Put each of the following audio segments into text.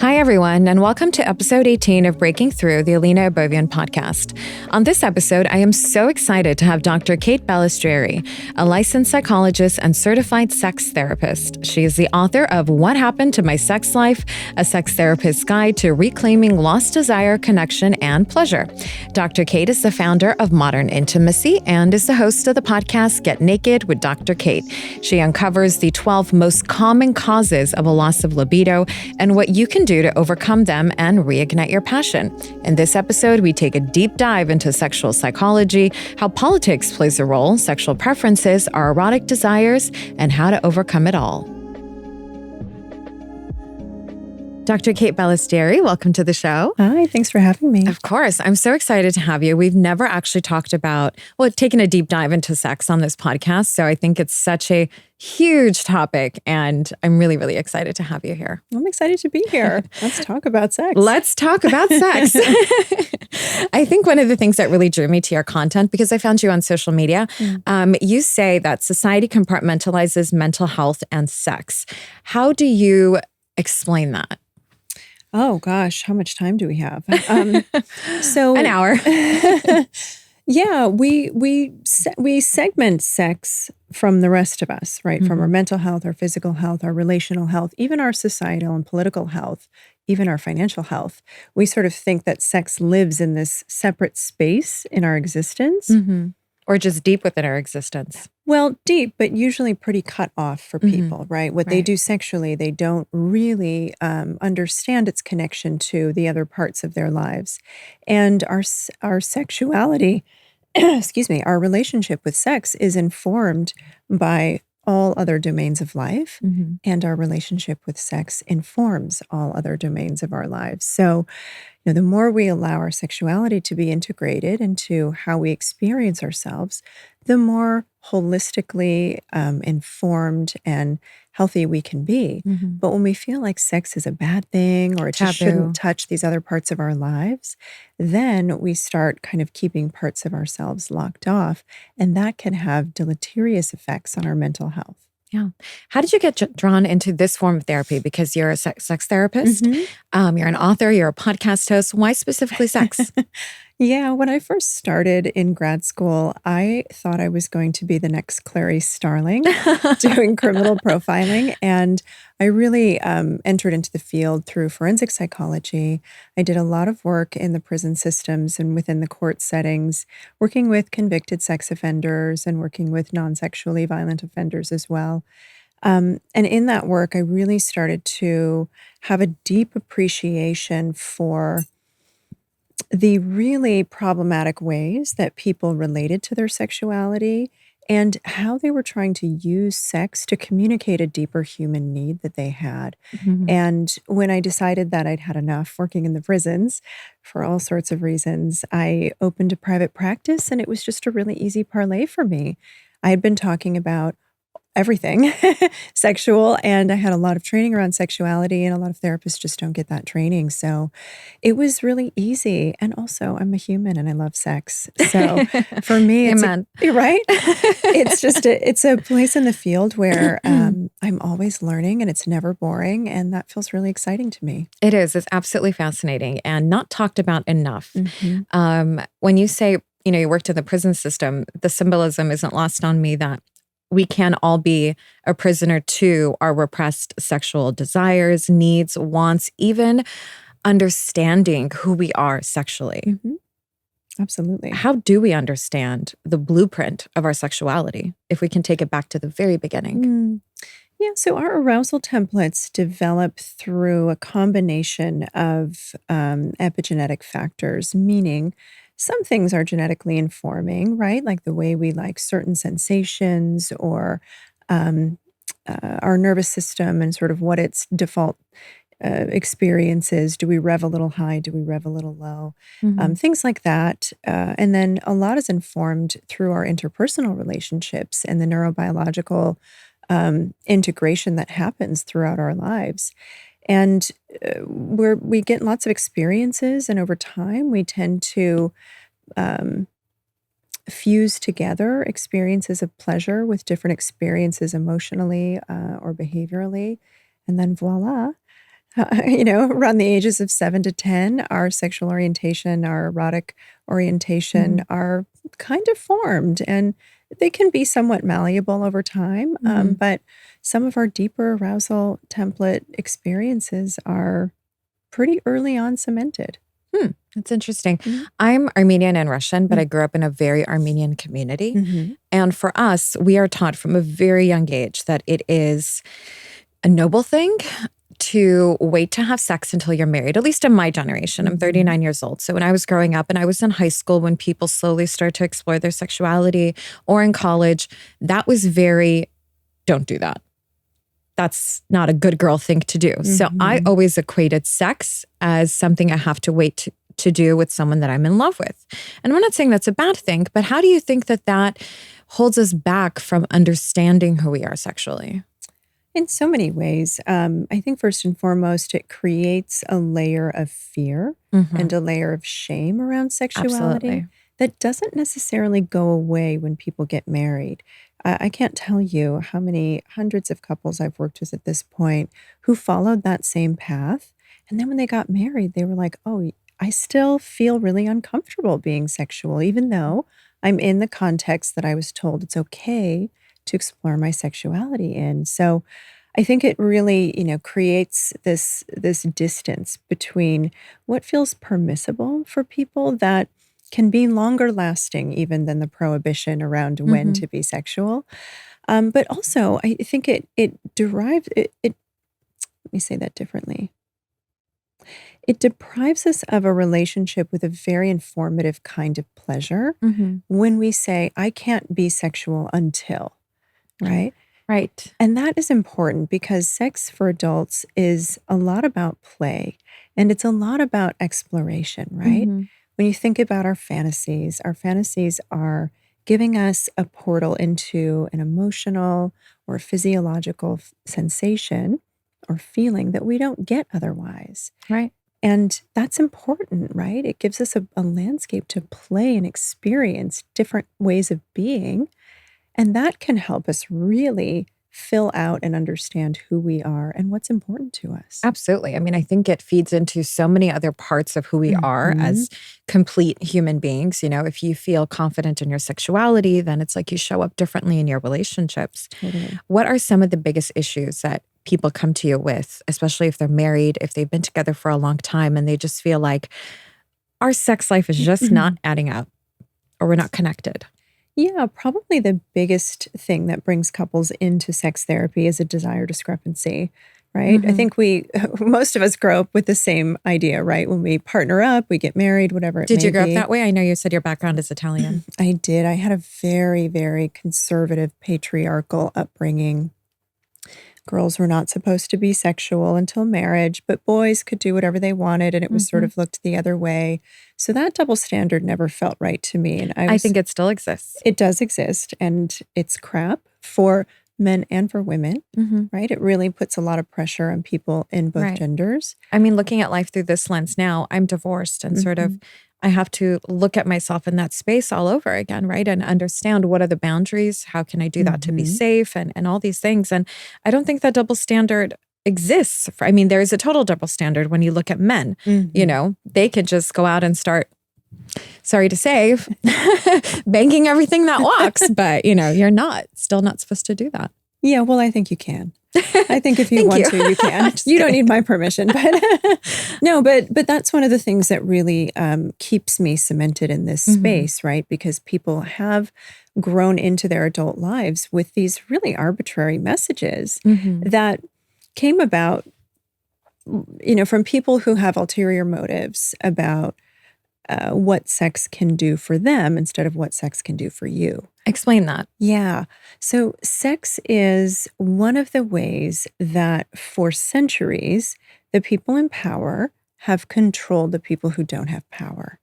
Hi, everyone, and welcome to episode 18 of Breaking Through, the Alina Abovian podcast. On this episode, I am so excited to have Dr. Kate Balestrieri, a licensed psychologist and certified sex therapist. She is the author of What Happened to My Sex Life, a sex therapist's guide to reclaiming lost desire, connection, and pleasure. Dr. Kate is the founder of Modern Intimacy and is the host of the podcast Get Naked with Dr. Kate. She uncovers the 12 most common causes of a loss of libido and what you can do to overcome them and reignite your passion. In this episode, we take a deep dive into sexual psychology, how politics plays a role, sexual preferences, our erotic desires, and how to overcome it all. Dr. Kate Balestrieri, welcome to the show. Hi, thanks for having me. Of course. I'm so excited to have you. We've never actually talked about, taken a deep dive into sex on this podcast. So I think it's such a huge topic and I'm really, really excited to have you here. I'm excited to be here. Let's talk about sex. Let's talk about sex. I think one of the things that really drew me to your content, because I found you on social media, you say that society compartmentalizes mental health and sex. How do you explain that? Oh gosh, how much time do we have? So an hour. Yeah, we segment sex from the rest of us, right? From our mental health, our physical health, our relational health, even our societal and political health, even our financial health. We sort of think that sex lives in this separate space in our existence. Or just deep within our existence. Well, deep, but usually pretty cut off for people, right? What they do sexually, they don't really understand its connection to the other parts of their lives. And our sexuality, excuse me, our relationship with sex is informed by all other domains of life, and our relationship with sex informs all other domains of our lives. So, the more we allow our sexuality to be integrated into how we experience ourselves, the more holistically informed and healthy we can be. But when we feel like sex is a bad thing or it just shouldn't touch these other parts of our lives, then we start kind of keeping parts of ourselves locked off, and that can have deleterious effects on our mental health. Yeah. How did you get drawn into this form of therapy? Because you're a sex therapist, you're an author, you're a podcast host. Why specifically sex? Yeah, when I first started in grad school, I thought I was going to be the next Clarice Starling doing criminal profiling. And I really entered into the field through forensic psychology. I did a lot of work in the prison systems and within the court settings, working with convicted sex offenders and working with non-sexually violent offenders as well. And in that work, I really started to have a deep appreciation for the really problematic ways that people related to their sexuality and how they were trying to use sex to communicate a deeper human need that they had. And when I decided that I'd had enough working in the prisons for all sorts of reasons, I opened a private practice, and it was just a really easy parlay for me. I had been talking about everything sexual, and I had a lot of training around sexuality, and a lot of therapists just don't get that training. So it was really easy. And also I'm a human and I love sex. So for me, it's right. It's a place in the field where I'm always learning and it's never boring. And that feels really exciting to me. It is. It's absolutely fascinating and not talked about enough. When you say, you worked in the prison system, the symbolism isn't lost on me that we can all be a prisoner to our repressed sexual desires, needs, wants, even understanding who we are sexually. Absolutely. How do we understand the blueprint of our sexuality if we can take it back to the very beginning? Yeah, so our arousal templates develop through a combination of epigenetic factors, meaning some things are genetically informing, right? Like the way we like certain sensations or our nervous system and sort of what its default experience is. Do we rev a little high? Do we rev a little low? Things like that. And then a lot is informed through our interpersonal relationships and the neurobiological integration that happens throughout our lives. And we get lots of experiences, and over time we tend to fuse together experiences of pleasure with different experiences emotionally or behaviorally, and then voila, around the ages of 7 to 10, our sexual orientation, our erotic orientation are kind of formed, and they can be somewhat malleable over time. But some of our deeper arousal template experiences are pretty early on cemented. That's interesting. I'm Armenian and Russian, but I grew up in a very Armenian community. And for us, we are taught from a very young age that it is a noble thing to wait to have sex until you're married, at least in my generation. I'm 39 years old. So when I was growing up and I was in high school, when people slowly start to explore their sexuality, or in college, that was very, don't do that. That's not a good girl thing to do. So I always equated sex as something I have to wait to do with someone that I'm in love with. And I'm not saying that's a bad thing, but how do you think that that holds us back from understanding who we are sexually? In so many ways. I think first and foremost, it creates a layer of fear and a layer of shame around sexuality that doesn't necessarily go away when people get married. I can't tell you how many hundreds of couples I've worked with at this point who followed that same path. And then when they got married, they were like, oh, I still feel really uncomfortable being sexual, even though I'm in the context that I was told it's okay to explore my sexuality in. So I think it really, creates this distance between what feels permissible for people that can be longer lasting even than the prohibition around when to be sexual. But also, I think it derives, let me say that differently. It deprives us of a relationship with a very informative kind of pleasure when we say, I can't be sexual until, right? Right. And that is important because sex for adults is a lot about play and it's a lot about exploration, right? When you think about our fantasies are giving us a portal into an emotional or physiological sensation or feeling that we don't get otherwise. Right. And that's important, right? It gives us a landscape to play and experience different ways of being. And that can help us really fill out and understand who we are and what's important to us. Absolutely. I mean, I think it feeds into so many other parts of who we are as complete human beings. If you feel confident in your sexuality, then it's like you show up differently in your relationships. Totally. What are some of the biggest issues that people come to you with, especially if they're married, if they've been together for a long time and they just feel like our sex life is just not adding up or we're not connected? Yeah, probably the biggest thing that brings couples into sex therapy is a desire discrepancy, right? I think most of us grow up with the same idea, right? When we partner up, we get married, whatever it may be. Did you grow up that way? I know you said your background is Italian. I did. I had a very, very conservative, patriarchal upbringing. Girls were not supposed to be sexual until marriage, but boys could do whatever they wanted, and it was sort of looked the other way. So that double standard never felt right to me. And I think it still exists. It does exist, and it's crap for men and for women, right? It really puts a lot of pressure on people in both genders. I mean, looking at life through this lens now, I'm divorced and sort of I have to look at myself in that space all over again, right? And understand what are the boundaries? How can I do that to be safe and all these things? And I don't think that double standard exists. There is a total double standard when you look at men. They could just go out and start, sorry to say, banging everything that walks, but you're still not supposed to do that. Yeah, well, I think you can. I think if you want to, you can. You don't need my permission, but no, but that's one of the things that really keeps me cemented in this space, right? Because people have grown into their adult lives with these really arbitrary messages that came about, from people who have ulterior motives about what sex can do for them instead of what sex can do for you. Explain that. Yeah. So sex is one of the ways that for centuries, the people in power have controlled the people who don't have power,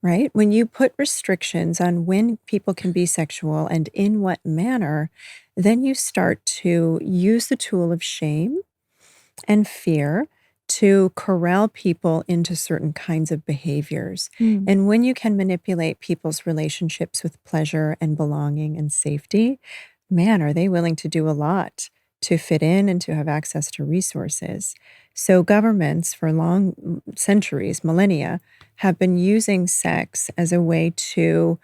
right? When you put restrictions on when people can be sexual and in what manner, then you start to use the tool of shame and fear to corral people into certain kinds of behaviors. And when you can manipulate people's relationships with pleasure and belonging and safety, man, are they willing to do a lot to fit in and to have access to resources. So governments for long centuries, millennia, have been using sex as a way to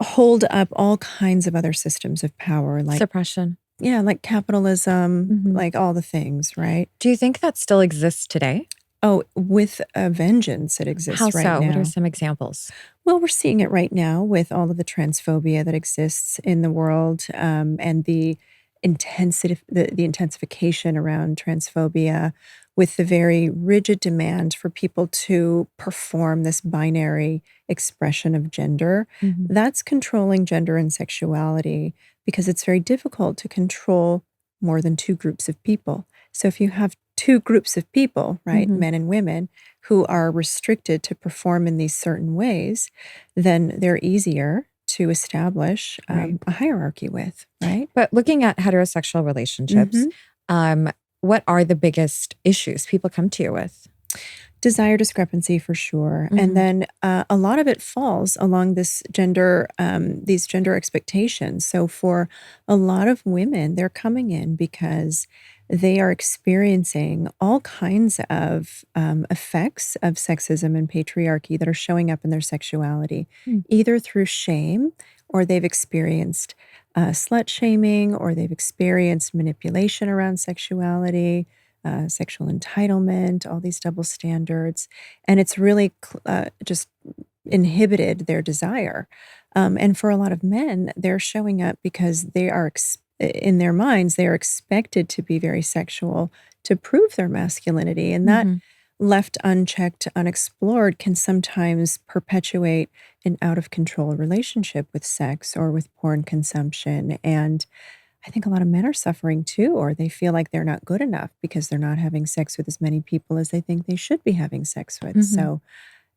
hold up all kinds of other systems of power, like Suppression. yeah, like capitalism, Mhm. like all the things, right? Do you think that still exists today? Oh, with a vengeance, it How exists right so? What are now. some examples? Well, we're seeing it right now with all of the transphobia that exists in the world, and the intensification around transphobia, with the very rigid demand for people to perform this binary expression of gender. Mhm. That's controlling gender and sexuality because it's very difficult to control more than two groups of people. So if you have two groups of people, right, Mhm. men and women, who are restricted to perform in these certain ways, then they're easier to establish Right. a hierarchy with, right? But looking at heterosexual relationships, hmm um, what are the biggest issues people come to you with? Desire discrepancy for sure, and Mhm. then a lot of it falls along these gender expectations. So for a lot of women, they're coming in because they are experiencing all kinds of effects of sexism and patriarchy that are showing up in their sexuality, Mm. either through shame or they've experienced slut shaming or they've experienced manipulation around sexuality, sexual entitlement, all these double standards. And it's really just inhibited their desire. And for a lot of men, they're showing up because they are, in their minds, they are expected to be very sexual to prove their masculinity. And that Mhm. left unchecked, unexplored, can sometimes perpetuate an out of control relationship with sex or with porn consumption. And I think a lot of men are suffering too, or they feel like they're not good enough because they're not having sex with as many people as they think they should be having sex with. Mhm. So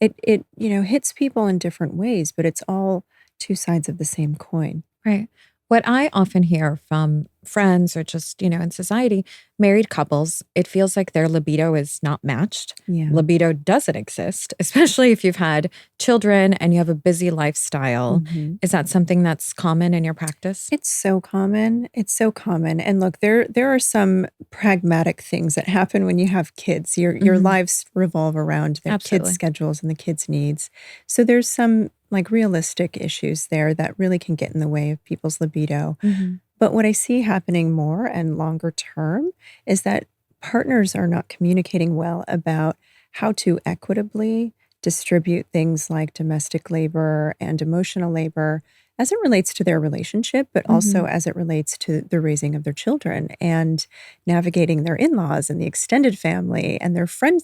it hits people in different ways, but it's all two sides of the same coin. Right. What I often hear from friends or just, in society, married couples, it feels like their libido is not matched. Yeah. Libido doesn't exist, especially if you've had children and you have a busy lifestyle. Mhm. Is that something that's common in your practice? It's so common. It's so common. And look, there are some pragmatic things that happen when you have kids. Your Mhm. lives revolve around the kids' Absolutely. schedules and the kids' needs. So there's some like realistic issues there that really can get in the way of people's libido. Mhm. But what I see happening more and longer term is that partners are not communicating well about how to equitably distribute things like domestic labor and emotional labor as it relates to their relationship, but also Mhm. as it relates to the raising of their children and navigating their in-laws and the extended family and their friend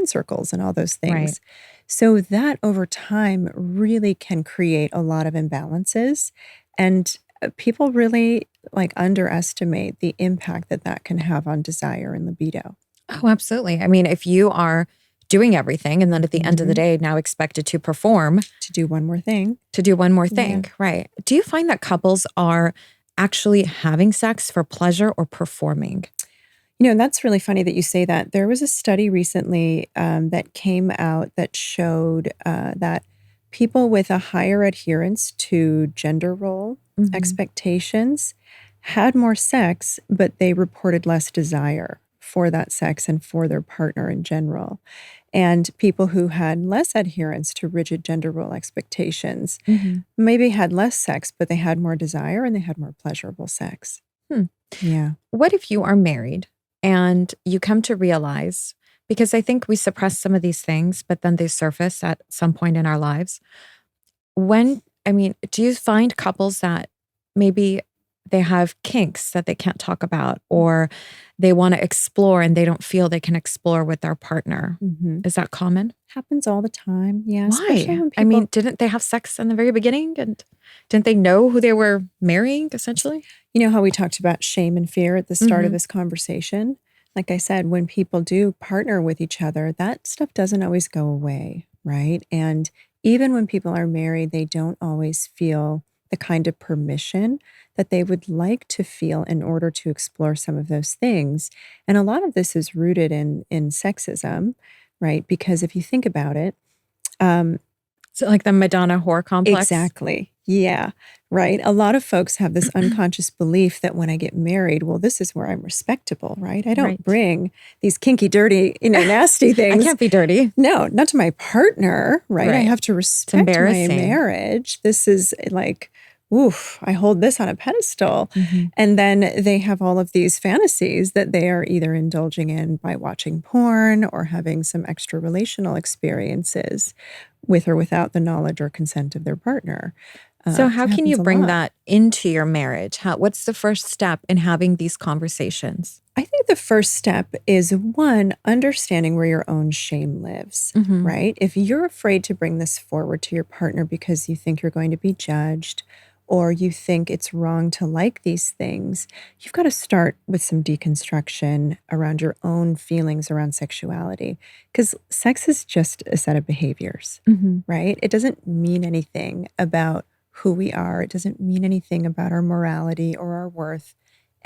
circles and all those Right. things. So that over time really can create a lot of imbalances. And people really like underestimate the impact that that can have on desire and libido. Oh, absolutely. I mean, if you are doing everything and then at the end of the Mhm. day now expected to perform, To do one more thing. to do one more Yeah. thing, right? Do you find that couples are actually having sex for pleasure or performing? And that's really funny that you say that. There was a study recently that came out that showed that people with a higher adherence to gender role Mhm. expectations had more sex, but they reported less desire for that sex and for their partner in general. And people who had less adherence to rigid gender role expectations Mhm. maybe had less sex, but they had more desire and they had more pleasurable sex. Hmm. Yeah. What if you are married and you come to realize, because I think we suppress some of these things, but then they surface at some point in our lives. I mean, do you find couples that maybe they have kinks that they can't talk about or they want to explore and they don't feel they can explore with their partner? hmm Is that common? Happens all the time. Yeah. Especially Why? when I mean, people, didn't they have sex in the very beginning and didn't they know who they were marrying essentially? you know how we talked about shame and fear at the start of Mhm. this conversation? Like I said, when people do partner with each other, that stuff doesn't always go away, right? And even when people are married, they don't always feel the kind of permission that they would like to feel in order to explore some of those things. And a lot of this is rooted in sexism, right? Because if you think about it, um, So like the Madonna whore complex? exactly. Yeah, right. A lot of folks have this unconscious belief that when I get married, well, this is where I'm respectable, right? I don't Right. bring these kinky, dirty, nasty I things. can't be dirty. No, not to my partner, right? I Right. have to It's respect my embarrassing. marriage. This is like, oof, I hold this on a pedestal. Mm-hmm. And then they have all of these fantasies that they are either indulging in by watching porn or having some extra relational experiences with or without the knowledge or consent of their partner. So how It can you happens a bring lot. that into your marriage? What's the first step in having these conversations? I think the first step is one, understanding where your own shame lives, Mm-hmm. right? If you're afraid to bring this forward to your partner because you think you're going to be judged or you think it's wrong to like these things, you've got to start with some deconstruction around your own feelings around sexuality. Because sex is just a set of behaviors, Mm-hmm. right? It doesn't mean anything about who we are, it doesn't mean anything about our morality or our worth.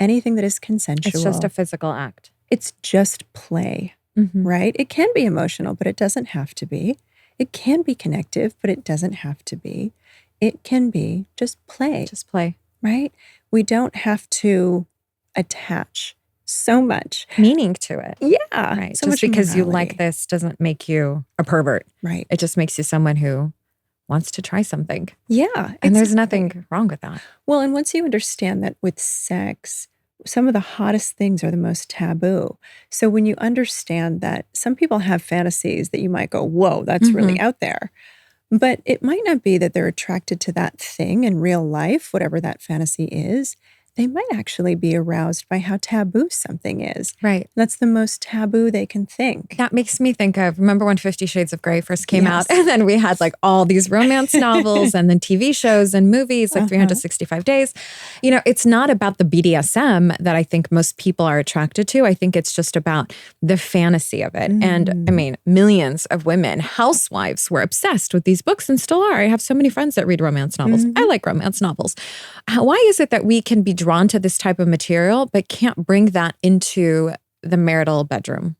Anything that is It's just a consensual, physical act. it's just play, Mm-hmm. right? It can be emotional, but it doesn't have to be. It can be connective, but it doesn't have to be. It can be just play, Just play. right? We don't have to attach so much. Meaning to it. Yeah. Right. So Just much because you like morality. this doesn't make you a pervert. Right. It just makes you someone who wants to try something. Yeah. And there's exactly. nothing wrong with that. Well, and once you understand that with sex, some of the hottest things are the most taboo. So when you understand that some people have fantasies that you might go, whoa, that's really out there. But it might not be that they're attracted to that thing in real life, whatever that fantasy is. They might actually be aroused by how taboo something is. Right. That's the most taboo they can think. That makes me think of, remember when 50 Shades of Grey first came out? Yes. And then we had like all these romance novels and then TV shows and movies, like 365 Days. It's not about the BDSM that I think most people are attracted to. I think it's just about the fantasy of it. And I mean, millions of women, housewives, were obsessed with these books and still are. I have so many friends that read romance novels. I like romance novels. Why is it that we can be drawn to this type of material, but can't bring that into the marital bedroom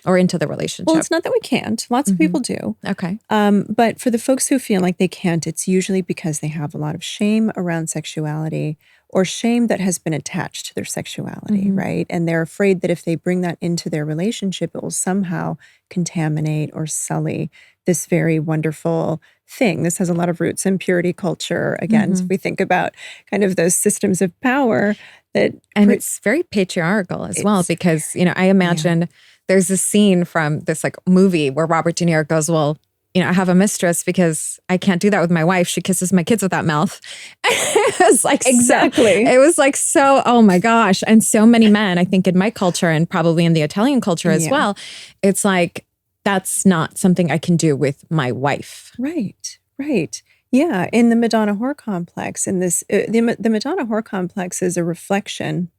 or into the relationship? Well, it's not that we can't. Lots of people do. Okay. But for the folks who feel like they can't, it's usually because they have a lot of shame around sexuality or shame that has been attached to their sexuality, right? And they're afraid that if they bring that into their relationship, it will somehow contaminate or sully this very wonderful thing. This has a lot of roots in purity culture. Again, if we think about kind of those systems of power that... And it's very patriarchal as well, because, I imagine there's a scene from this like movie where Robert De Niro goes, well, I have a mistress because I can't do that with my wife. She kisses my kids with that mouth. It was like, Exactly. it was like, so, oh my gosh. And so many men, I think in my culture and probably in the Italian culture as well, it's like, that's not something I can do with my wife. Right, right. Yeah, in the Madonna whore complex, in this, the Madonna whore complex is a reflection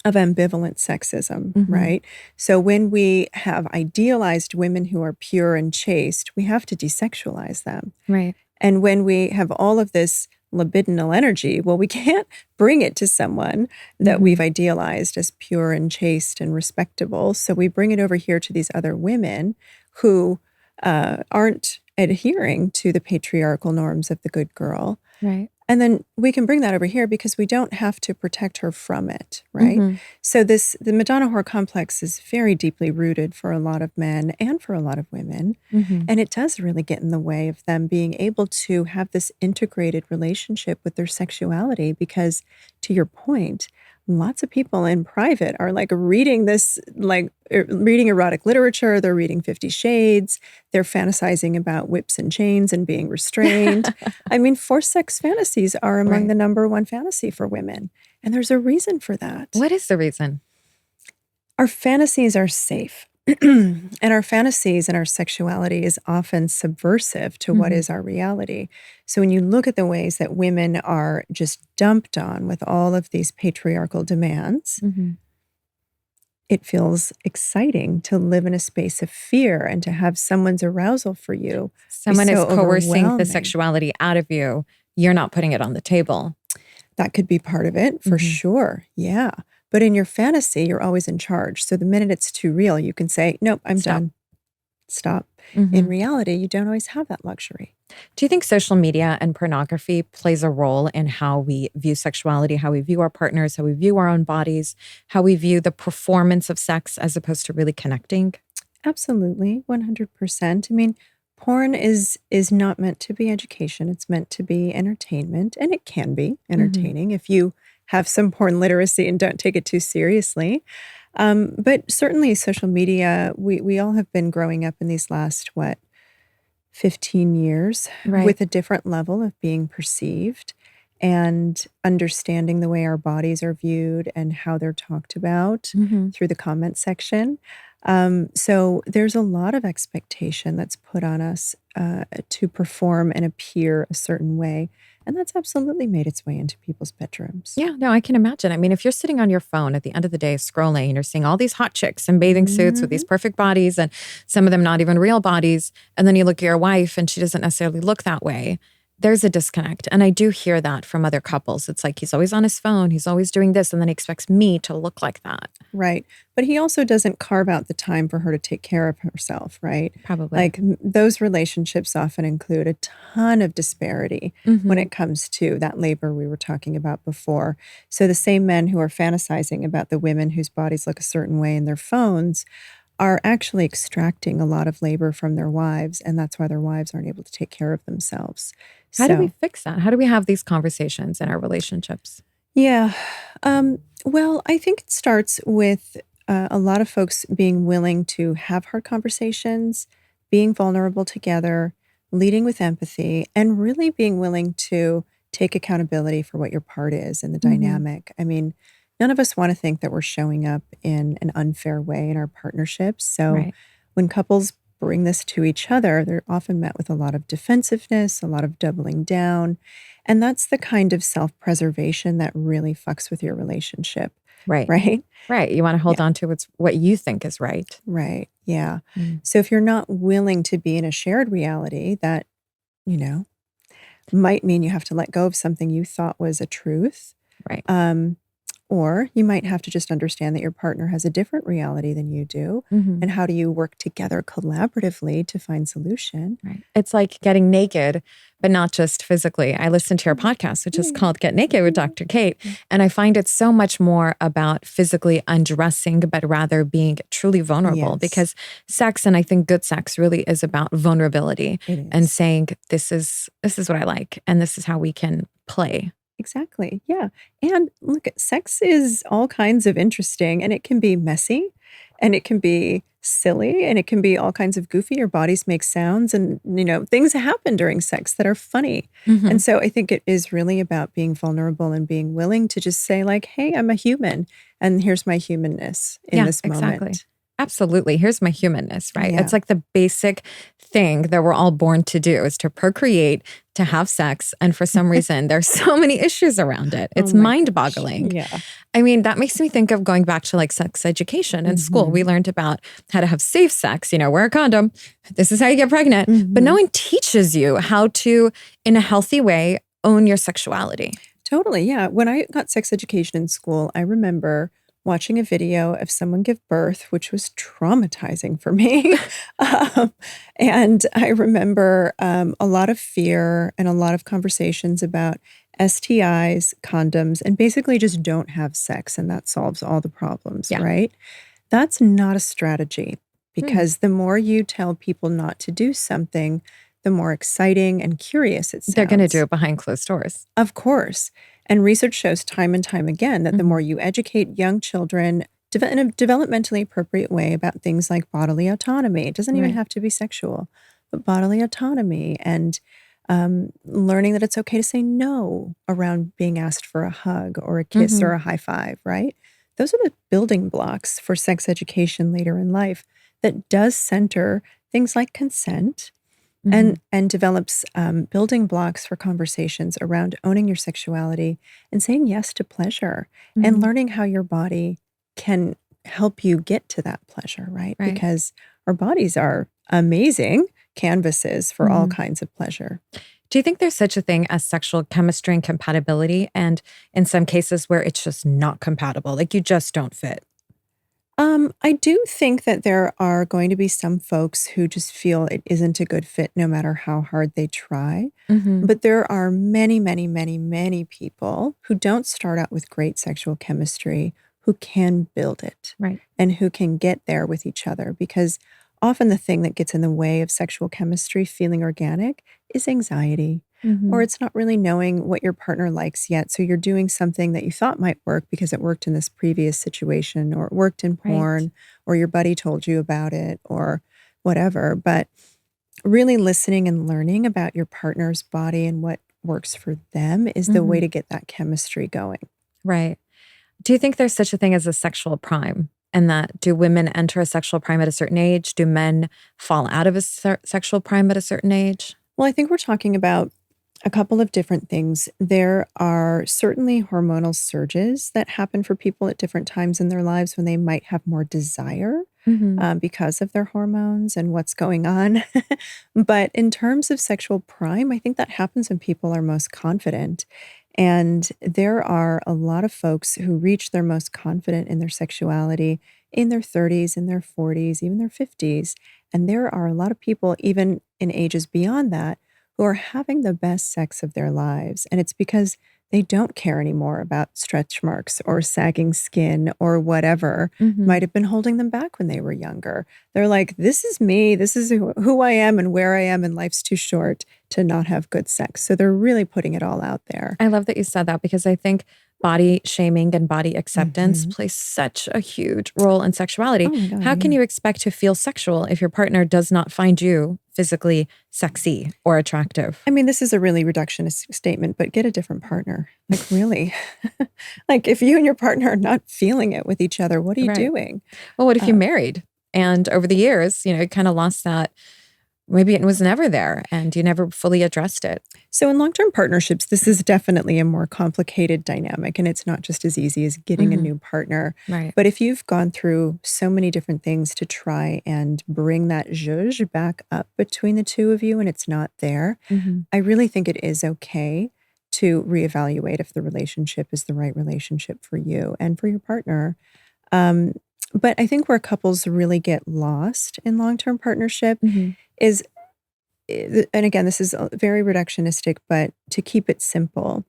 of ambivalent sexism, right? So when we have idealized women who are pure and chaste, we have to desexualize them. Right. And when we have all of this libidinal energy, well, we can't bring it to someone that we've idealized as pure and chaste and respectable. So we bring it over here to these other women who aren't adhering to the patriarchal norms of the good girl. Right. And then we can bring that over here because we don't have to protect her from it, right? So the Madonna whore complex is very deeply rooted for a lot of men and for a lot of women. And it does really get in the way of them being able to have this integrated relationship with their sexuality because, to your point, lots of people in private are like reading this, like reading erotic literature. They're reading 50 Shades. They're fantasizing about whips and chains and being restrained. I mean, forced sex fantasies are among the number one fantasy for women. And there's a reason for that. What is the reason? Our fantasies are safe. And our fantasies and our sexuality is often subversive to what is our reality. So when you look at the ways that women are just dumped on with all of these patriarchal demands, it feels exciting to live in a space of fear and to have someone's arousal for you. Someone is coercing the overwhelming. sexuality out of you. You're not putting it on the table. That could be part of it, for sure. Yeah. But in your fantasy, you're always in charge. So the minute it's too real, you can say, nope, I'm done. stop. Mm-hmm. In reality, you don't always have that luxury. Do you think social media and pornography plays a role in how we view sexuality, how we view our partners, how we view our own bodies, how we view the performance of sex as opposed to really connecting? Absolutely, 100%. I mean, porn is not meant to be education. It's meant to be entertainment, and it can be Mm-hmm. entertaining if you have some porn literacy and don't take it too seriously. But certainly, social media. We all have been growing up in these last 15 years Right. with a different level of being perceived and understanding the way our bodies are viewed and how they're talked about Mm-hmm. through the comment section. So there's a lot of expectation that's put on us to perform and appear a certain way. And that's absolutely made its way into people's bedrooms. Yeah, no, I can imagine. I mean, if you're sitting on your phone at the end of the day scrolling and you're seeing all these hot chicks in bathing suits with these Mhm. perfect bodies and some of them not even real bodies, and then you look at your wife and she doesn't necessarily look that way, there's a disconnect. And I do hear that from other couples. It's like he's always on his phone, he's always doing this, and then he expects me to look like that. Right. But he also doesn't carve out the time for her to take care of herself, right? Probably. Like those relationships often include a ton of disparity when Hmm. it comes to that labor we were talking about before. So the same men who are fantasizing about the women whose bodies look a certain way in their phones are actually extracting a lot of labor from their wives, and that's why their wives aren't able to take care of themselves. How do we So, fix that? How do we have these conversations in our relationships? yeah. Well, I think it starts with a lot of folks being willing to have hard conversations, being vulnerable together, leading with empathy, and really being willing to take accountability for what your part is in the Hmm. dynamic. I mean, none of us want to think that we're showing up in an unfair way in our partnerships. So Right. when couples bring this to each other, they're often met with a lot of defensiveness, a lot of doubling down. And that's the kind of self-preservation that really fucks with your relationship, Right. right? Right. You want to hold Yeah, on to what you think is right. right. Yeah. Mm. So if you're not willing to be in a shared reality that, you know, might mean you have to let go of something you thought was a truth. Right. Um, or you might have to just understand that your partner has a different reality than you do. Hmm. And how do you work together collaboratively to find solution? Right. It's like getting naked, but not just physically. I listened to your Mm, podcast, which is yeah, called Get Naked with yeah, Dr. Kate. yeah. And I find it so much more about physically undressing, but rather being truly vulnerable Yes, because sex, and I think good sex really is about vulnerability it and is. saying, this is what I like, and this is how we can play. Exactly. Yeah. And look, sex is all kinds of interesting and it can be messy and it can be silly and it can be all kinds of goofy. Your bodies make sounds and, things happen during sex that are funny. Hmm. And so I think it is really about being vulnerable and being willing to just say, like, hey, I'm a human and here's my humanness in Yeah, this exactly. moment. Absolutely. Here's my humanness, right? It's Yeah. like the basic thing that we're all born to do is to procreate, to have sex. And for some reason, there's so many issues around it. Oh It's my gosh. mind-boggling. Yeah. I mean, that makes me think of going back to like sex education in school. We Hmm. learned about how to have safe sex, wear a condom. This is how you get pregnant. But no Hmm. one teaches you how to, in a healthy way, own your sexuality. Totally, yeah. When I got sex education in school, I remember watching a video of someone give birth, which was traumatizing for me. um, and I remember a lot of fear and a lot of conversations about STIs, condoms, and basically just don't have sex, and that solves all the problems, Yeah. right? That's not a strategy Hmm. because the more you tell people not to do something, the more exciting and curious it They're going to do sounds. it behind closed doors. Of course. And research shows time and time again that the Hmm. more you educate young children in a developmentally appropriate way about things like bodily autonomy, it doesn't even Right. have to be sexual, but bodily autonomy and learning that it's okay to say no around being asked for a hug or a kiss Hmm. or a high five, right? Those are the building blocks for sex education later in life that does center things like consent Hmm. and develops building blocks for conversations around owning your sexuality and saying yes to pleasure and Hmm. learning how your body can help you get to that pleasure, right? Right. Because our bodies are amazing canvases for all Hmm. kinds of pleasure. Do you think there's such a thing as sexual chemistry and compatibility? And in some cases where it's just not compatible, like you just don't fit? I do think that there are going to be some folks who just feel it isn't a good fit no matter how hard they try. Hmm. But there are many, many, many, many people who don't start out with great sexual chemistry who can build it Right. and who can get there with each other because often the thing that gets in the way of sexual chemistry feeling organic is anxiety or Hmm. it's not really knowing what your partner likes yet. So you're doing something that you thought might work because it worked in this previous situation or it worked in Right. porn or your buddy told you about it or whatever. But really listening and learning about your partner's body and what works for them is the way Hmm. to get that chemistry going. Right. Do you think there's such a thing as a sexual prime? And that do women enter a sexual prime at a certain age? Do men fall out of a sexual prime at a certain age? Well, I think we're talking about a couple of different things. There are certainly hormonal surges that happen for people at different times in their lives when they might have more desire Hmm. because of their hormones and what's going on. But in terms of sexual prime, I think that happens when people are most confident. And there are a lot of folks who reach their most confident in their sexuality in their 30s, in their 40s, even their 50s. And there are a lot of people, even in ages beyond that, who are having the best sex of their lives. And it's because they don't care anymore about stretch marks or sagging skin or whatever Hmm. might have been holding them back when they were younger. They're like, this is me. This is who I am and where I am, and life's too short to not have good sex. So they're really putting it all out there. I love that you said that because I think body shaming and body acceptance Mhm. plays such a huge role in sexuality. Oh my God, How can yeah. you expect to feel sexual if your partner does not find you physically sexy or attractive? I mean, this is a really reductionist statement, but get a different partner. Like, really? Like, if you and your partner are not feeling it with each other, what are you Right. doing? Well, what if you Uh, married and over the years, it kind of lost that, maybe it was never there and you never fully addressed it? so, in long term partnerships, this is definitely a more complicated dynamic, and it's not just as easy as getting a Hmm. new partner. Right. But if you've gone through so many different things to try and bring that zhuzh back up between the two of you and it's not there, Hmm. I really think it is okay to reevaluate if the relationship is the right relationship for you and for your partner. Um, but I think where couples really get lost in long term partnership Hmm. is, and again, this is very reductionistic, but to keep it simple,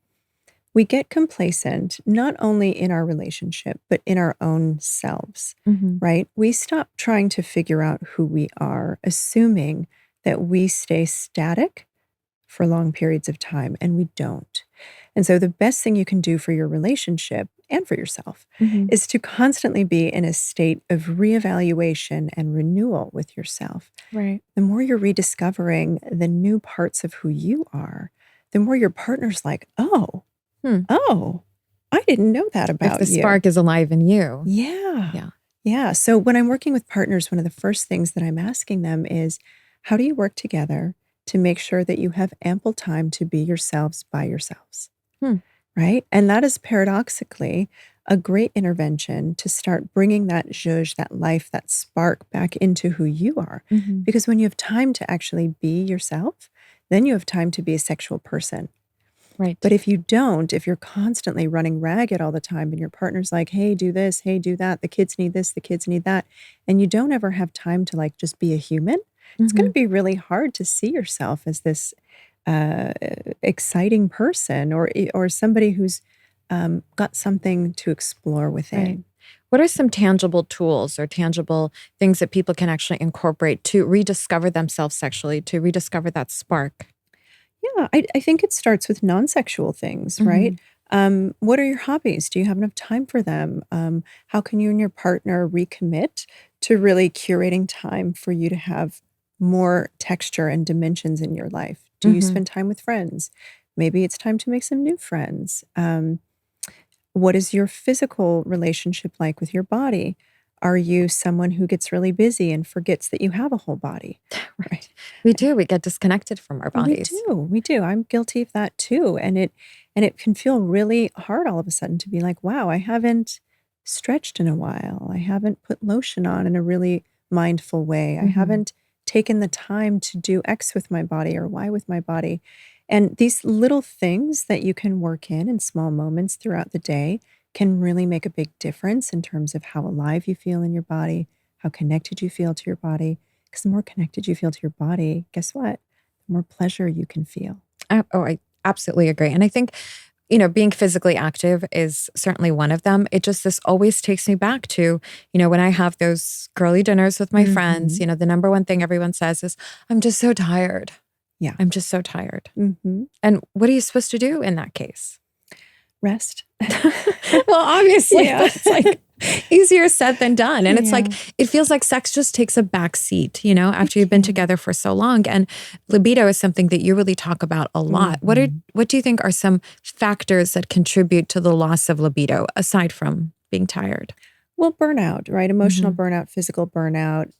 we get complacent not only in our relationship, but in our own selves, Hmm. right? We stop trying to figure out who we are, assuming that we stay static for long periods of time, and we don't. And so, the best thing you can do for your relationship and for yourself Hmm. is to constantly be in a state of reevaluation and renewal with yourself. Right. The more you're rediscovering the new parts of who you are, the more your partner's like, oh, Hmm. oh, I didn't know that If about the you. spark is alive in you. Yeah. Yeah. Yeah. So when I'm working with partners, one of the first things that I'm asking them is, how do you work together to make sure that you have ample time to be yourselves by yourselves? Hmm. Right. And that is paradoxically a great intervention to start bringing that zhuzh, that life, that spark back into who you are. Hmm. Because when you have time to actually be yourself, then you have time to be a sexual person. Right. But if you don't, if you're constantly running ragged all the time and your partner's like, hey, do this, hey, do that, the kids need this, the kids need that, and you don't ever have time to like just be a human, it's going Hmm. to be really hard to see yourself as this uh, exciting person or somebody who's got something to explore Right. within. What are some tangible tools or tangible things that people can actually incorporate to rediscover themselves sexually, to rediscover that spark? Yeah, I think it starts with non-sexual things, right? Hmm. What are your hobbies? Do you have enough time for them? How can you and your partner recommit to really curating time for you to have more texture and dimensions in your life? Do you Hmm. spend time with friends? Maybe it's time to make some new friends. What is your physical relationship like with your body? Are you someone who gets really busy and forgets that you have a whole body? Right. Right. We do. We get disconnected from our We bodies. do, we do. I'm guilty of that too, and it can feel really hard all of a sudden to be like, "Wow, I haven't stretched in a while. I haven't put lotion on in a really mindful way. I Hmm. haven't taken the time to do X with my body or Y with my body." And these little things that you can work in small moments throughout the day can really make a big difference in terms of how alive you feel in your body, how connected you feel to your body. Because the more connected you feel to your body, guess what? The more pleasure you can feel. I absolutely agree. And I think, being physically active is certainly one of them. This always takes me back to, when I have those girly dinners with my friends, the number one thing everyone says is, I'm just so tired. Yeah. I'm just so tired. And what are you supposed to do in that case? Rest. Well, obviously, that's like easier said than done. And it's like, it feels like sex just takes a back seat, after you've been together for so long. And libido is something that you really talk about a lot. What do you think are some factors that contribute to the loss of libido aside from being tired? Well, burnout, right? Emotional burnout, physical burnout.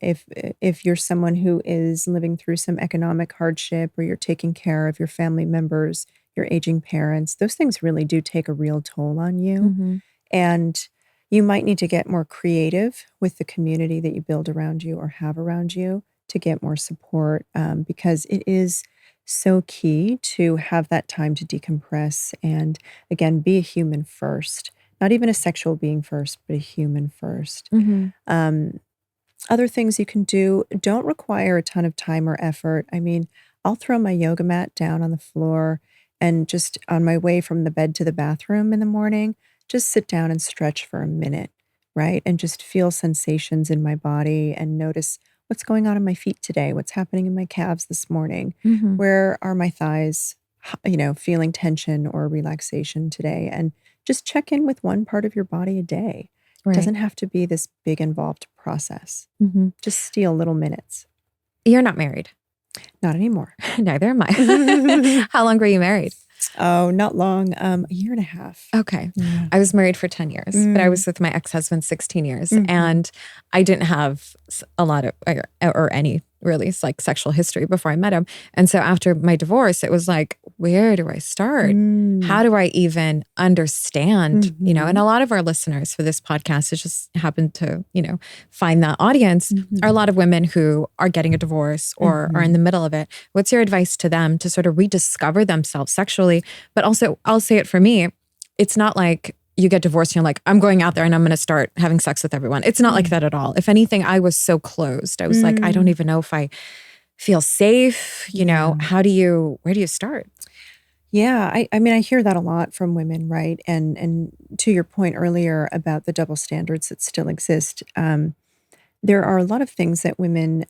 If you're someone who is living through some economic hardship, or you're taking care of your family members, your aging parents, those things really do take a real toll on you. And you might need to get more creative with the community that you build around you or have around you to get more support, because it is so key to have that time to decompress and, again, be a human first. Not even a sexual being first, but a human first. Other things you can do don't require a ton of time or effort. I mean, I'll throw my yoga mat down on the floor and just on my way from the bed to the bathroom in the morning, just sit down and stretch for a minute, right? And just feel sensations in my body and notice what's going on in my feet today, what's happening in my calves this morning, where are my thighs, feeling tension or relaxation today, and just check in with one part of your body a day. It doesn't have to be this big involved process. Just steal little minutes. You're not married? Not anymore. Neither am I. How long were you married? Oh, not long. A year and a half. Okay. Yeah. I was married for 10 years, but I was with my ex-husband 16 years. And I didn't have a lot of, or any really like sexual history before I met him. And so after my divorce, it was like, where do I start? How do I even understand, and a lot of our listeners for this podcast has just happened to, find that audience are a lot of women who are getting a divorce or are in the middle of it. What's your advice to them to sort of rediscover themselves sexually? But also, I'll say it for me, it's not like you get divorced and you're like, I'm going out there and I'm going to start having sex with everyone. It's not like that at all. If anything, I was so closed. I was like, I don't even know if I feel safe. Where do you start? Yeah, I mean, I hear that a lot from women, right? And to your point earlier about the double standards that still exist, there are a lot of things that women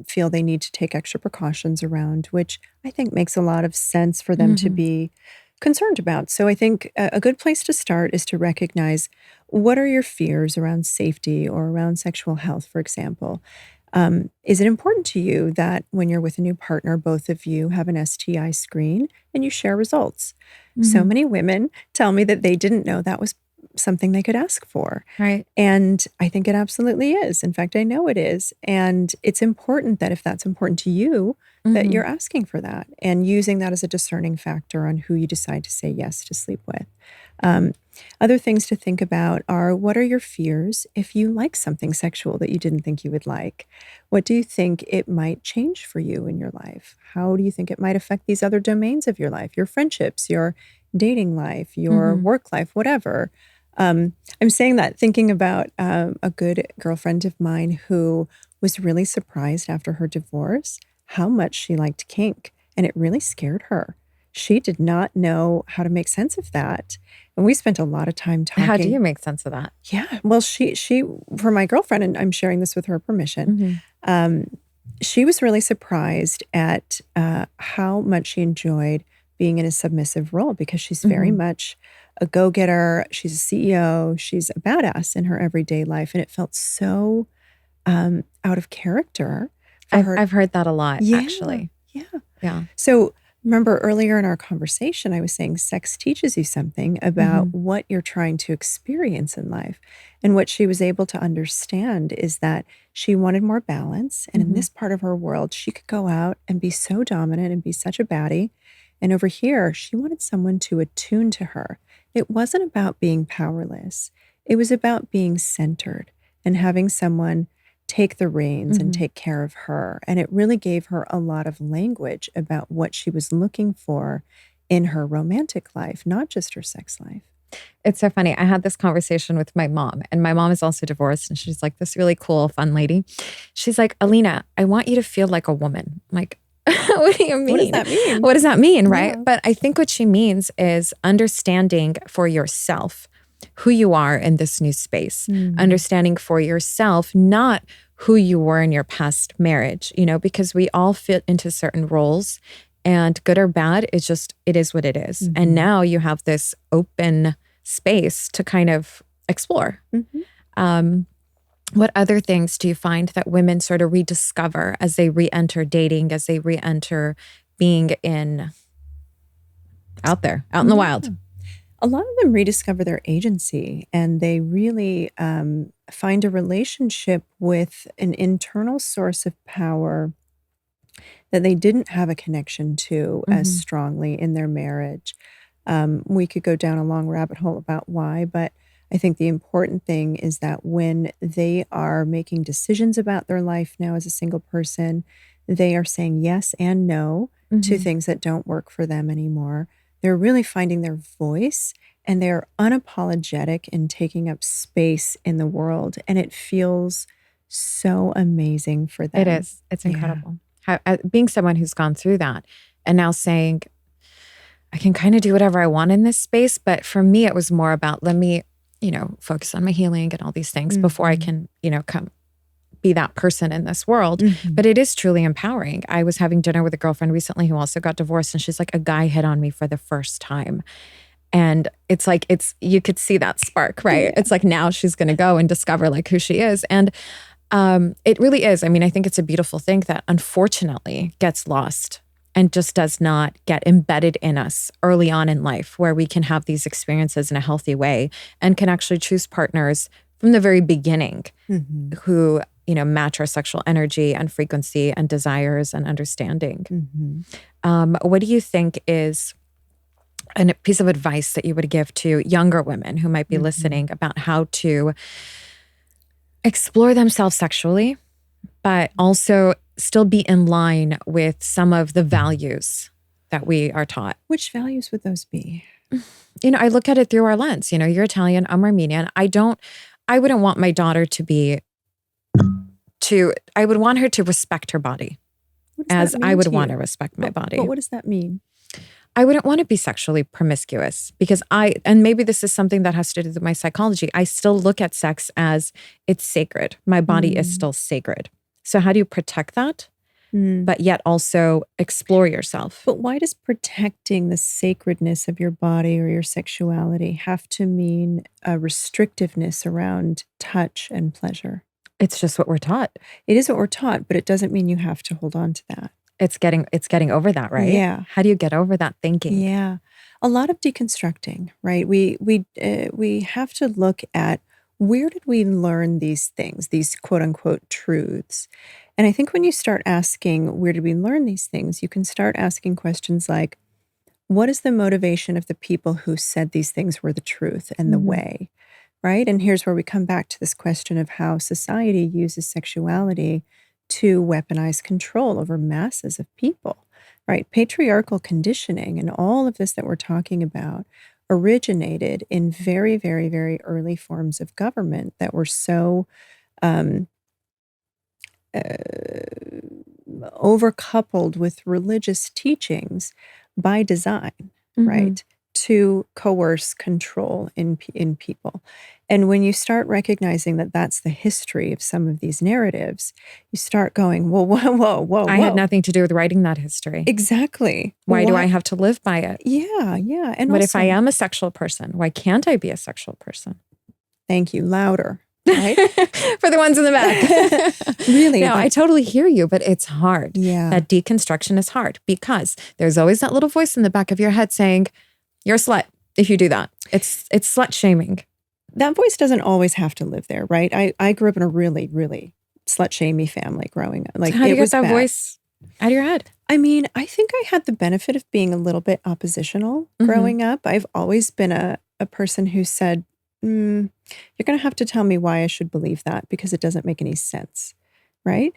feel they need to take extra precautions around, which I think makes a lot of sense for them to be concerned about. So I think a good place to start is to recognize, what are your fears around safety or around sexual health, for example? Is it important to you that when you're with a new partner, both of you have an STI screen and you share results? So many women tell me that they didn't know that was something they could ask for. Right. And I think it absolutely is. In fact, I know it is. And it's important that if that's important to you, that you're asking for that and using that as a discerning factor on who you decide to say yes to sleep with. Other things to think about are, what are your fears if you like something sexual that you didn't think you would like? What do you think it might change for you in your life? How do you think it might affect these other domains of your life, your friendships, your dating life, your work life, whatever? I'm saying that thinking about a good girlfriend of mine who was really surprised after her divorce how much she liked kink, and it really scared her. She did not know how to make sense of that. And we spent a lot of time talking. How do you make sense of that? Yeah. Well, she for my girlfriend, and I'm sharing this with her permission, she was really surprised at how much she enjoyed being in a submissive role, because she's very much a go-getter. She's a CEO. She's a badass in her everyday life. And it felt so out of character for her. I've heard that a lot, actually. Yeah. So remember earlier in our conversation, I was saying sex teaches you something about what you're trying to experience in life. And what she was able to understand is that she wanted more balance. And in this part of her world, she could go out and be so dominant and be such a baddie. And over here, she wanted someone to attune to her. It wasn't about being powerless. It was about being centered and having someone take the reins and take care of her. And it really gave her a lot of language about what she was looking for in her romantic life, not just her sex life. It's so funny. I had this conversation with my mom, and my mom is also divorced, and she's like this really cool, fun lady. She's like, Alina, I want you to feel like a woman. I'm like, what do you mean? What does that mean? What does that mean, right? Yeah. But I think what she means is understanding for yourself who you are in this new space, understanding for yourself, not who you were in your past marriage, because we all fit into certain roles, and good or bad, it is what it is. And now you have this open space to kind of explore. What other things do you find that women sort of rediscover as they re-enter dating, as they re-enter being out there, out in the wild? A lot of them rediscover their agency, and they really find a relationship with an internal source of power that they didn't have a connection to as strongly in their marriage. We could go down a long rabbit hole about why, but I think the important thing is that when they are making decisions about their life now as a single person, they are saying yes and no to things that don't work for them anymore. They're really finding their voice, and they're unapologetic in taking up space in the world. And it feels so amazing for them. It is. It's incredible. Being someone who's gone through that and now saying, I can kind of do whatever I want in this space. But for me, it was more about, let me, focus on my healing and all these things before I can, come be that person in this world. But it is truly empowering. I was having dinner with a girlfriend recently who also got divorced, and she's like, a guy hit on me for the first time. And it's like, you could see that spark, right? Yeah. It's like now she's going to go and discover like who she is. And it really is. I mean, I think it's a beautiful thing that unfortunately gets lost and just does not get embedded in us early on in life, where we can have these experiences in a healthy way and can actually choose partners from the very beginning who, match our sexual energy and frequency and desires and understanding. What do you think is a piece of advice that you would give to younger women who might be listening about how to explore themselves sexually, but also still be in line with some of the values that we are taught? Which values would those be? I look at it through our lens. You're Italian, I'm Armenian. I wouldn't want my daughter I would want her to respect her body as I would want to respect my body. But what does that mean? I wouldn't want to be sexually promiscuous because and maybe this is something that has to do with my psychology. I still look at sex as it's sacred. My body is still sacred. So how do you protect that, but yet also explore yourself? But why does protecting the sacredness of your body or your sexuality have to mean a restrictiveness around touch and pleasure? It's just what we're taught. It is what we're taught, but it doesn't mean you have to hold on to that. It's getting over that, right? Yeah. How do you get over that thinking? Yeah. A lot of deconstructing, right? We have to look at, where did we learn these things, these quote unquote truths? And I think when you start asking, where did we learn these things? You can start asking questions like, what is the motivation of the people who said these things were the truth and the way, right? And here's where we come back to this question of how society uses sexuality to weaponize control over masses of people, right? Patriarchal conditioning and all of this that we're talking about originated in very, very, very early forms of government that were so overcoupled with religious teachings by design, right? To coerce control in people. And when you start recognizing that that's the history of some of these narratives, you start going, well, whoa. I had nothing to do with writing that history. Exactly. Why do I have to live by it? Yeah. And but also, if I am a sexual person, why can't I be a sexual person? Thank you. Louder. Right? For the ones in the back. Really? No, I totally hear you, but it's hard. Yeah. That deconstruction is hard because there's always that little voice in the back of your head saying, you're a slut if you do that. It's slut shaming. That voice doesn't always have to live there, right? I grew up in a really, really slut-shamey family growing up. Like, so how do you get that voice out of your head? I mean, I think I had the benefit of being a little bit oppositional growing up. I've always been a person who said, you're going to have to tell me why I should believe that because it doesn't make any sense, right?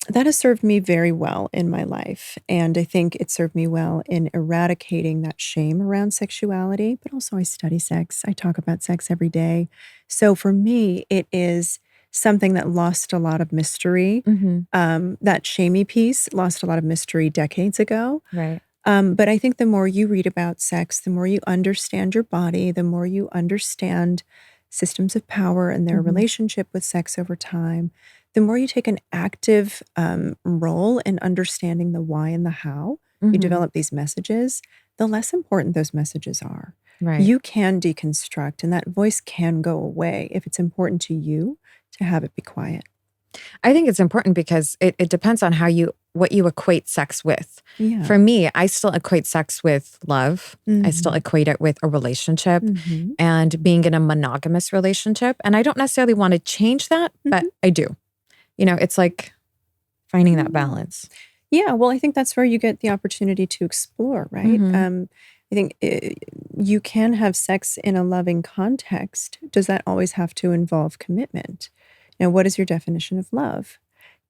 That has served me very well in my life. And I think it served me well in eradicating that shame around sexuality. But also, I study sex, I talk about sex every day. So for me, it is something that lost a lot of mystery. Mm-hmm. That shamey piece lost a lot of mystery decades ago. Right. But I think the more you read about sex, the more you understand your body, the more you understand systems of power and their Mm-hmm. relationship with sex over time, the more you take an active role in understanding the why and the how, you Mm-hmm. develop these messages, the less important those messages are. Right. You can deconstruct, and that voice can go away if it's important to you to have it be quiet. I think it's important because it depends on what you equate sex with. Yeah. For me, I still equate sex with love. I still Mhm. equate it with a relationship Mhm. and being in a monogamous relationship. And I don't necessarily want to change that, but Mhm. I do. It's like finding that Yeah. balance. Yeah, well, I think that's where you get the opportunity to explore, right? Mm-hmm. I think you can have sex in a loving context. Does that always have to involve commitment? Now, what is your definition of love?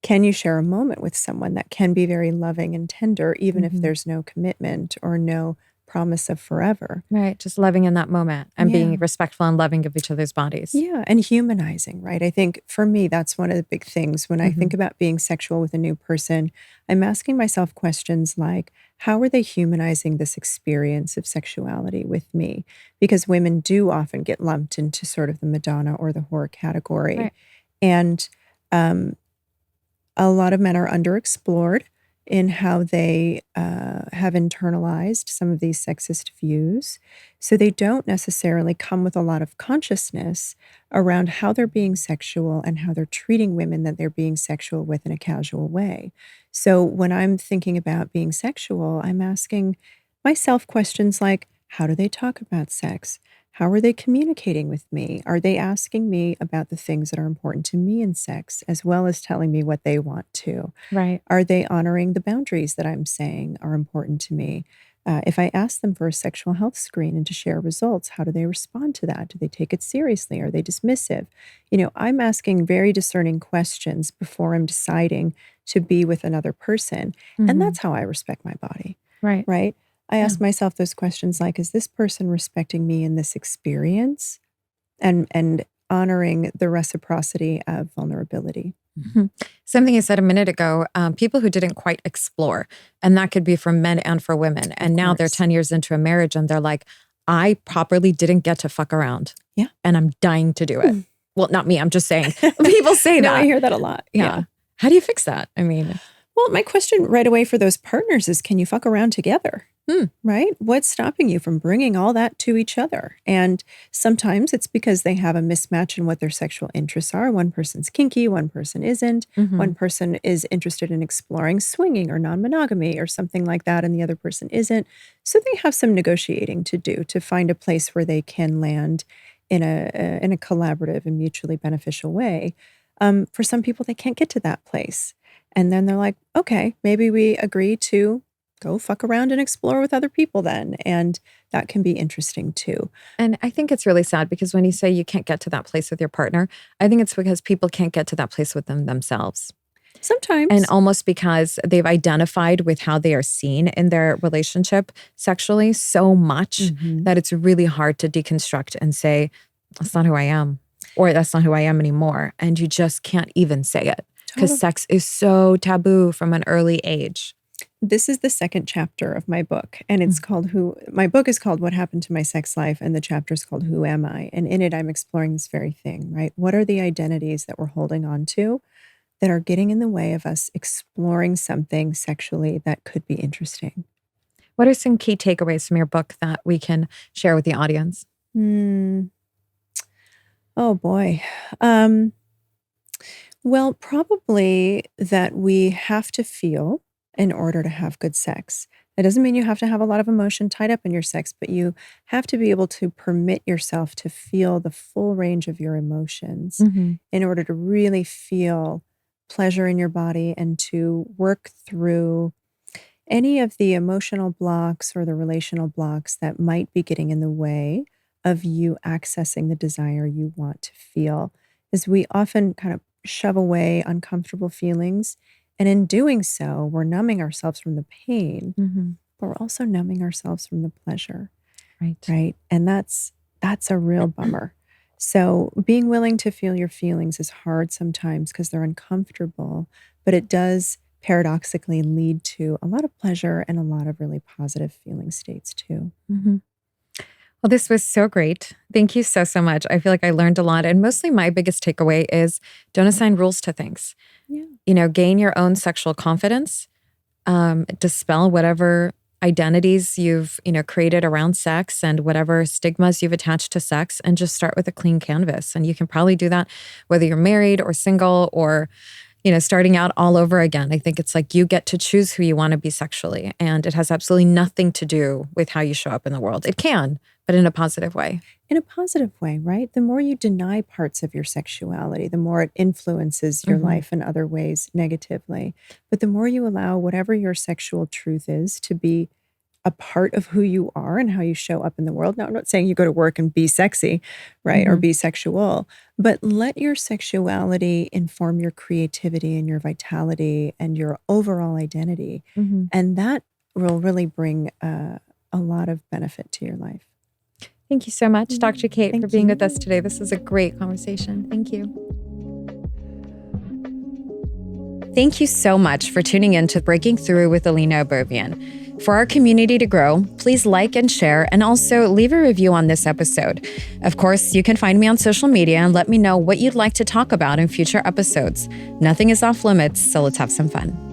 Can you share a moment with someone that can be very loving and tender, even if Mm-hmm. there's no commitment or no promise of forever? Right. Just loving in that moment and being Yeah. respectful and loving of each other's bodies. Yeah, and humanizing, right? I think for me, that's one of the big things. When I Mm-hmm. think about being sexual with a new person, I'm asking myself questions like, how are they humanizing this experience of sexuality with me? Because women do often get lumped into sort of the Madonna or the whore category. Right. And um, a lot of men are underexplored in how they have internalized some of these sexist views. So they don't necessarily come with a lot of consciousness around how they're being sexual and how they're treating women that they're being sexual with in a casual way. So when I'm thinking about being sexual, I'm asking myself questions like, how do they talk about sex? How are they communicating with me? Are they asking me about the things that are important to me in sex, as well as telling me what they want to? Right. Are they honoring the boundaries that I'm saying are important to me? If I ask them for a sexual health screen and to share results, how do they respond to that? Do they take it seriously? Are they dismissive? I'm asking very discerning questions before I'm deciding to be with another person. And Mm-hmm. that's how I respect my body, Right. right? I Yeah. ask myself those questions like, is this person respecting me in this experience? And honoring the reciprocity of vulnerability. Mhm. Something you said a minute ago, people who didn't quite explore, and that could be for men and for women. Of And now they're course. 10 years into a marriage and they're like, I properly didn't get to fuck around. Yeah. And I'm dying to do it. Mm. Well, not me, I'm just saying. People say No, I that. hear that a lot. Yeah. Yeah. How do you fix that? I mean, Well, my question right away for those partners is, can you fuck around together? Hmm. Right? What's stopping you from bringing all that to each other? And sometimes it's because they have a mismatch in what their sexual interests are. One person's kinky, one person isn't. mhm. One person is interested in exploring swinging or non monogamy or something like that, and the other person isn't. So they have some negotiating to do to find a place where they can land in a collaborative and mutually beneficial way. For some people, they can't get to that place. And then they're like, okay, maybe we agree to go fuck around and explore with other people then. And that can be interesting too. And I think it's really sad because when you say you can't get to that place with your partner, I think it's because people can't get to that place with themselves. And Sometimes. almost because they've identified with how they are seen in their relationship sexually so much Mhm. that it's really hard to deconstruct and say, that's not who I am, or that's not who I am anymore. And you just can't even say it because Totally. sex is so taboo from an early age. This is the second chapter of my book, and it's called my book is called What Happened to My Sex Life, and the chapter is called Who Am I? And in it, I'm exploring this very thing, right? What are the identities that we're holding on to that are getting in the way of us exploring something sexually that could be interesting? What are some key takeaways from your book that we can share with the audience? Hmm. Oh boy. Um, well, probably that we have to feel in order to have good sex. That doesn't mean you have to have a lot of emotion tied up in your sex, but you have to be able to permit yourself to feel the full range of your emotions Mm-hmm. in order to really feel pleasure in your body and to work through any of the emotional blocks or the relational blocks that might be getting in the way of you accessing the desire you want to feel. Is we often kind of shove away uncomfortable feelings And in doing so, we're numbing ourselves from the pain, Mm-hmm. but we're also numbing ourselves from the pleasure, Right. right? And that's a real bummer. So being willing to feel your feelings is hard sometimes because they're uncomfortable, but it does paradoxically lead to a lot of pleasure and a lot of really positive feeling states too. Mm-hmm. Well, this was so great. Thank you so, so much. I feel like I learned a lot. And mostly my biggest takeaway is don't assign rules to things. Yeah. Gain your own sexual confidence, dispel whatever identities you've, created around sex and whatever stigmas you've attached to sex, and just start with a clean canvas. And you can probably do that whether you're married or single or, starting out all over again. I think it's like you get to choose who you want to be sexually, and it has absolutely nothing to do with how you show up in the world. It can, but in a positive way. In a positive way, right? The more you deny parts of your sexuality, the more it influences your life in other ways negatively. But the more you allow whatever your sexual truth is to be a part of who you are and how you show up in the world. Now, I'm not saying you go to work and be sexy, right? Or be sexual, but let your sexuality inform your creativity and your vitality and your overall identity. And that will really bring a lot of benefit to your life. Thank you so much, Dr. Kate, Thank for being you. with us today. This was a great conversation. Thank you. Thank you so much for tuning in to Breaking Through with Alina Obovian. For our community to grow, please like and share, and also leave a review on this episode. Of course, you can find me on social media and let me know what you'd like to talk about in future episodes. Nothing is off limits, so let's have some fun.